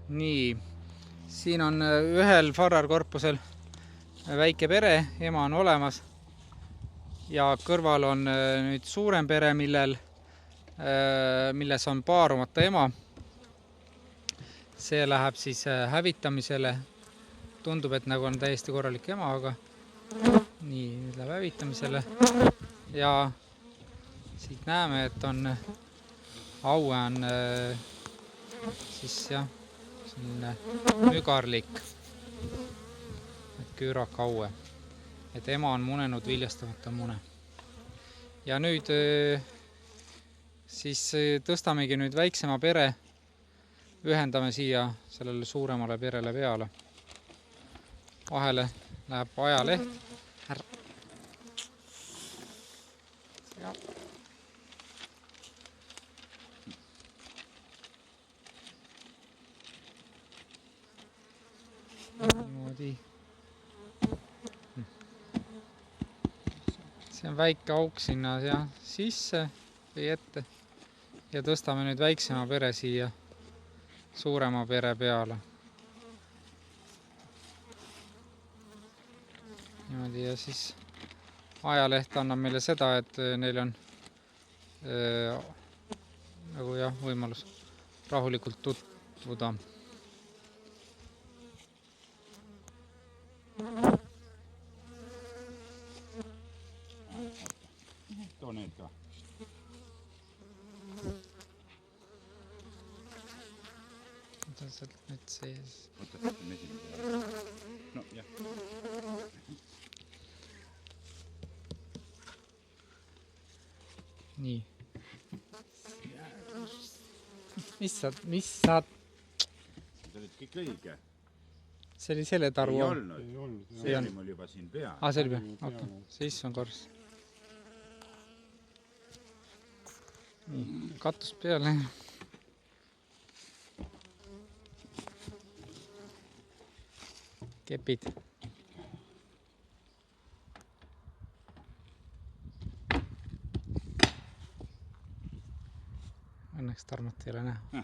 Nii, siin on ühel farrarkorpusel väike pere, ema on olemas ja kõrval on nüüd suurem pere, milles on paarumata ema. See läheb siis hävitamisele. Tundub, et nagu on täiesti korralik ema, aga nii, nüüd läheb hävitamisele. Ja siit näeme, et on aue on siis jah, selline mügarlik, küürakaue. Et ema on munenud viljastamata mune. Ja nüüd siis tõstamegi nüüd väiksema pere, ühendame siia sellele suuremale perele peale. Vahele läheb ajaleht. Niimoodi. See on väike auk sinna sisse või ette ja tõstame nüüd väiksema pere siia suurema pere peale. Niimoodi ja siis ajaleht annab meile seda, et neil on nagu jah, võimalus rahulikult tutvuda. Too need ka. Võta sealt nüüd sees. Võta sealt esimese. No jah. Nii. Mis sa... See olid kõik õige. See oli selle taru. Ei olnud. See oli mul juba siin pea. See oli pea. Okay. Siis on korras. Nii, katus peale. Kepid. Õnneks Tarmot ei ole näha.